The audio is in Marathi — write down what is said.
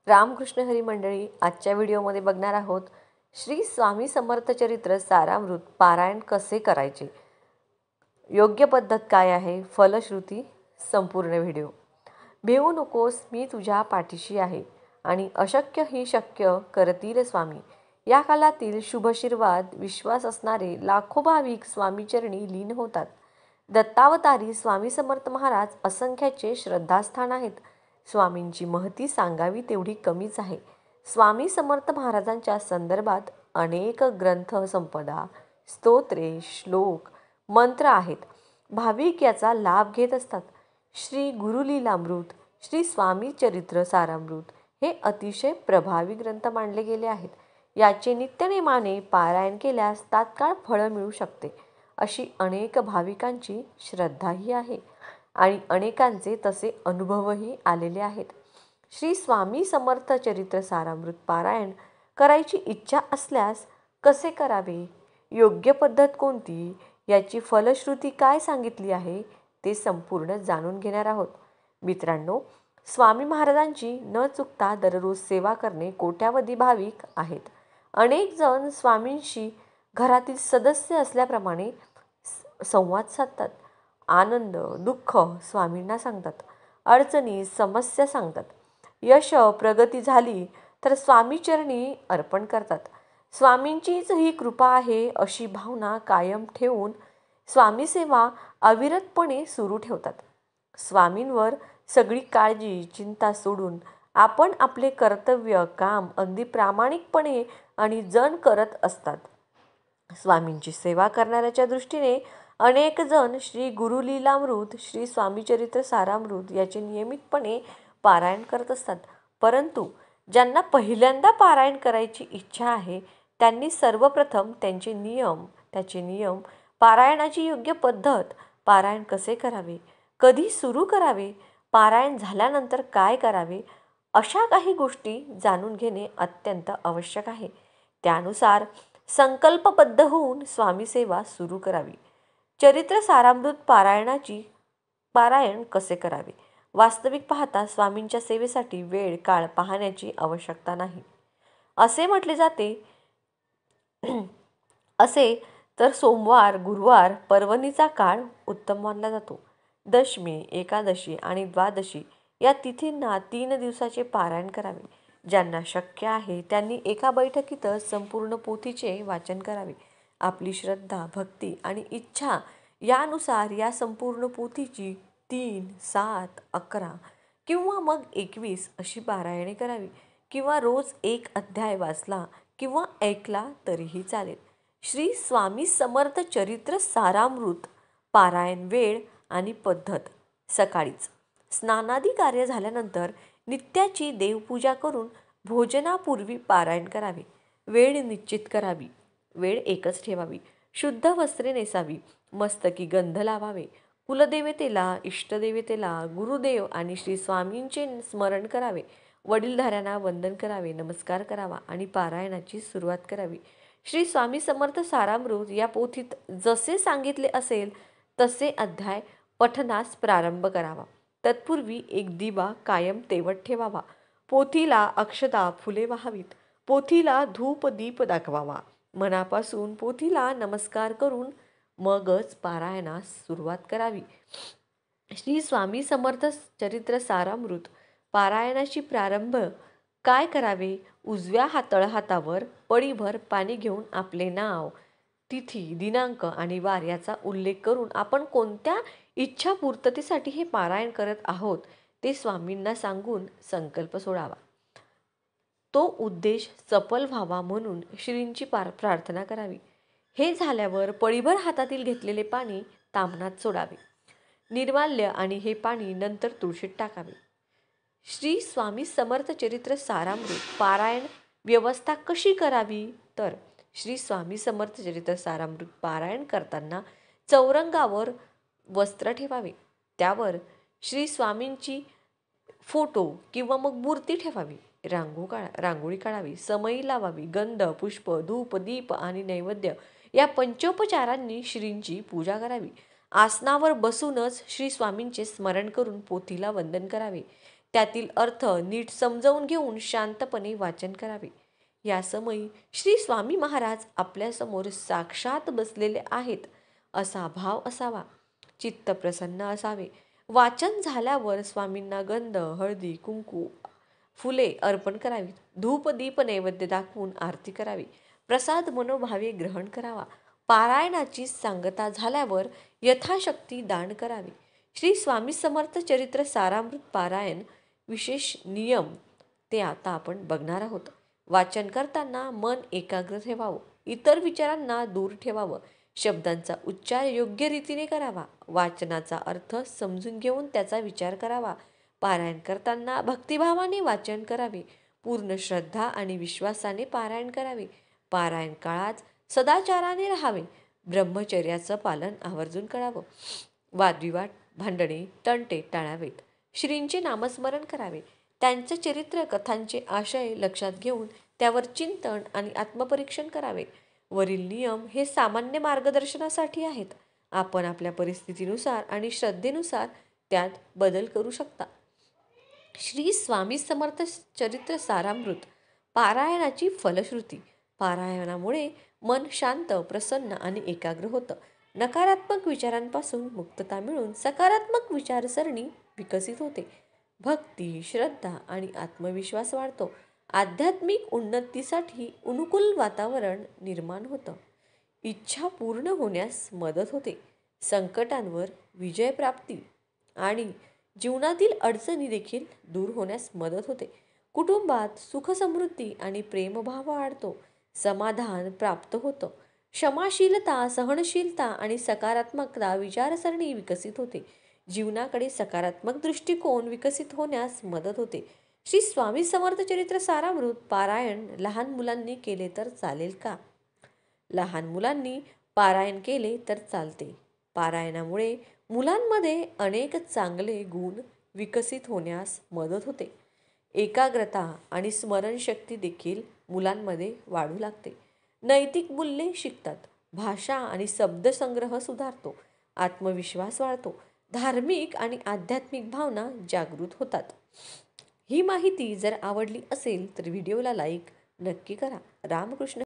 रामकृष्ण हरी मंडळी, आजच्या व्हिडिओमध्ये बघणार आहोत श्री स्वामी समर्थ चरित्र सारामृत पारायण कसे करायचे, योग्य पद्धत काय आहे, फलश्रुती, संपूर्ण व्हिडिओ. भिवू नकोस, मी तुझ्या पाठीशी आहे आणि अशक्य ही शक्य करतील स्वामी. या कालातील शुभशीर्वाद विश्वास असणारे लाखो भाविक स्वामीचरणी लीन होतात. दत्तावतारी स्वामी समर्थ महाराज असंख्याचे श्रद्धास्थान आहेत. स्वामींची महती सांगावी तेवढी कमीच आहे. स्वामी समर्थ महाराजांच्या संदर्भात अनेक ग्रंथ संपदा, स्तोत्रे, श्लोक, मंत्र आहेत. भाविक याचा लाभ घेत असतात. श्री गुरुलीलामृत, श्री स्वामी चरित्र सारामृत हे अतिशय प्रभावी ग्रंथ मानले गेले आहेत. याचे नित्यनेमाने पारायण केल्यास तात्काळ फळ मिळू शकते, अशी अनेक भाविकांची श्रद्धाही आहे आणि अनेकांचे तसे अनुभवही आलेले आहेत. श्री स्वामी समर्थ चरित्र सारामृत पारायण करायची इच्छा असल्यास कसे करावे, योग्य पद्धत कोणती, याची फलश्रुती काय सांगितली आहे ते संपूर्ण जाणून घेणार आहोत. मित्रांनो, स्वामी महाराजांची न चुकता दररोज सेवा करणे कोट्यावधी भाविक आहेत. अनेक जण स्वामींशी घरातील सदस्य असल्याप्रमाणे संवाद साधतात. आनंद दुःख स्वामींना सांगतात. अडचणी समस्या सांगतात. यश प्रगती झाली तर स्वामीचरणी अर्पण करतात. स्वामींचीच ही कृपा आहे अशी भावना कायम ठेवून स्वामी सेवा अविरतपणे सुरू ठेवतात. स्वामींवर सगळी काळजी चिंता सोडून आपण आपले कर्तव्य काम अगदी प्रामाणिकपणे आणि जण करत असतात. स्वामींची सेवा करणाऱ्याच्या दृष्टीने अनेक जण श्री गुरुलीलामृत, श्री स्वामीचरित्र सारामृत याचे नियमितपणे पारायण करत असतात. परंतु ज्यांना पहिल्यांदा पारायण करायची इच्छा आहे त्यांनी सर्वप्रथम त्याचे नियम, पारायणाची योग्य पद्धत, पारायण कसे करावे, कधी सुरू करावे, पारायण झाल्यानंतर काय करावे, अशा काही गोष्टी जाणून घेणे अत्यंत आवश्यक आहे. त्यानुसार संकल्पबद्ध होऊन स्वामी सेवा सुरू करावी. चरित्र सारामृत पारायण कसे करावे. वास्तविक पाहता स्वामींच्या सेवेसाठी वेळ काळ पाहण्याची आवश्यकता नाही असे म्हटले जाते. असे तर सोमवार, गुरुवार, पर्वणीचा काळ उत्तम मानला जातो. दशमी, एकादशी आणि द्वादशी या तिथींना 3 दिवसाचे पारायण करावे. ज्यांना शक्य आहे त्यांनी एका बैठकीतच संपूर्ण पोथीचे वाचन करावे. आपली श्रद्धा, भक्ती आणि इच्छा यानुसार या संपूर्ण पोथीची 3, 7, 11 किंवा मग 21 अशी पारायणे करावी. किंवा रोज एक अध्याय वाचला किंवा ऐकला तरीही चालेल. श्री स्वामी समर्थ चरित्र सारामृत पारायण वेळ आणि पद्धत. सकाळीच स्नानादी कार्य झाल्यानंतर नित्याची देवपूजा करून भोजनापूर्वी पारायण करावे. वेळ निश्चित करावी. वेळ एकच ठेवावी. शुद्ध वस्त्रे नेसावी. मस्तकी गंध लावावे. कुलदेवतेला, इष्टदेवतेला, गुरुदेव आणि श्री स्वामींचे स्मरण करावे. वडीलधाऱ्यांना वंदन करावे, नमस्कार करावा आणि पारायणाची सुरुवात करावी. श्री स्वामी समर्थ सारामृत या पोथीत जसे सांगितले असेल तसे अध्याय पठनास प्रारंभ करावा. तत्पूर्वी एक दिवा कायम तेवत ठेवावा. पोथीला अक्षता, फुले वाहावीत. पोथीला धूप दीप दाखवावा. मनापासून पोथीला नमस्कार करून मगच पारायणास सुरुवात करावी. श्री स्वामी समर्थ चरित्र सारामृत पारायणाची प्रारंभ काय करावे. उजव्या तळहातावर पळीभर पाणी घेऊन आपले नाव, तिथी, दिनांक आणि वार याचा उल्लेख करून आपण कोणत्या इच्छा पूर्ततेसाठी हे पारायण करत आहोत ते स्वामींना सांगून संकल्प सोडावा. तो उद्देश सफल व्हावा म्हणून श्रींची प्रार्थना करावी. हे झाल्यावर पळीभर हातातील घेतलेले पाणी ताम्हणात सोडावे. निर्माल्य आणि हे पाणी नंतर तुळशीत टाकावे. श्री स्वामी समर्थ चरित्र सारामृत पारायण व्यवस्था कशी करावी तर श्री स्वामी समर्थ चरित्र सारामृत पारायण करताना चौरंगावर वस्त्र ठेवावे. त्यावर श्री स्वामींची फोटो किंवा मग मूर्ती ठेवावी. रांगोळी काढावी. समई लावावी. गंध, पुष्प, धूप, दीप आणि नैवेद्य या पंचोपचारांनी श्रींची पूजा करावी. आसनावर बसूनच श्री स्वामींचे स्मरण करून पोथीला वंदन करावे. त्यातील अर्थ नीट समजावून घेऊन शांतपणे वाचन करावे. या समयी श्री स्वामी महाराज आपल्यासमोर साक्षात बसलेले आहेत असा भाव असावा. चित्त प्रसन्न असावे. वाचन झाल्यावर स्वामींना गंध, हळदी, कुंकू, फुले अर्पण करावीत. धूप दीप नैवेद्य दाखवून आरती करावी. प्रसाद मनोभावे ग्रहण करावा. पारायणाची सांगता झाल्यावर यथाशक्ती दान करावे. श्री स्वामी समर्थ चरित्र सारामृत पारायण विशेष नियम ते आता आपण बघणार आहोत. वाचन करताना मन एकाग्र ठेवावं. इतर विचारांना दूर ठेवावं. शब्दांचा उच्चार योग्य रीतीने करावा. वाचनाचा अर्थ समजून घेऊन त्याचा विचार करावा. पारायण करताना भक्तिभावाने वाचन करावे. पूर्ण श्रद्धा आणि विश्वासाने पारायण करावे. पारायण काळात सदाचाराने राहावे. ब्रह्मचर्याचं पालन आवर्जून करावं. वादविवाद, भांडणे, तंटे टाळावेत. श्रींचे नामस्मरण करावे. त्यांचे चरित्र कथांचे आशय लक्षात घेऊन त्यावर चिंतन आणि आत्मपरीक्षण करावे. वरील नियम हे सामान्य मार्गदर्शनासाठी आहेत. आपण आपल्या परिस्थितीनुसार आणि श्रद्धेनुसार त्यात बदल करू शकता. श्री स्वामी समर्थ चरित्र सारामृत पारायणाची फलश्रुती. पारायणामुळे मन शांत, प्रसन्न आणि एकाग्र होतं. नकारात्मक विचारांपासून मुक्तता मिळून सकारात्मक विचारसरणी विकसित होते. भक्ती, श्रद्धा आणि आत्मविश्वास वाढतो. आध्यात्मिक उन्नतीसाठी अनुकूल वातावरण निर्माण होतं. इच्छा पूर्ण होण्यास मदत होते. संकटांवर विजय प्राप्ती आणि जीवनातील अडचणी देखील दूर होण्यास मदत होते. कुटुंबात सुख, समृद्धी आणि प्रेमभाव वाढतो. समाधान प्राप्त होतं. क्षमाशीलता, सहनशीलता आणि सकारात्मकता विचारसरणी विकसित होते. जीवनाकडे सकारात्मक दृष्टिकोन विकसित होण्यास मदत होते. श्री स्वामी समर्थ चरित्र सारामृत पारायण लहान मुलांनी केले तर चालेल का? लहान मुलांनी पारायण केले तर चालते. पारायणामुळे मुलांमध्ये अनेक चांगले गुण विकसित होण्यास मदत होते. एकाग्रता आणि स्मरणशक्ती देखील मुलांमध्ये वाढू लागते. नैतिक मूल्ये शिकतात. भाषा आणि शब्दसंग्रह सुधारतो. आत्मविश्वास वाढतो. धार्मिक आणि आध्यात्मिक भावना जागृत होतात. ही माहिती जर आवडली असेल तर व्हिडिओला लाईक नक्की करा. रामकृष्ण.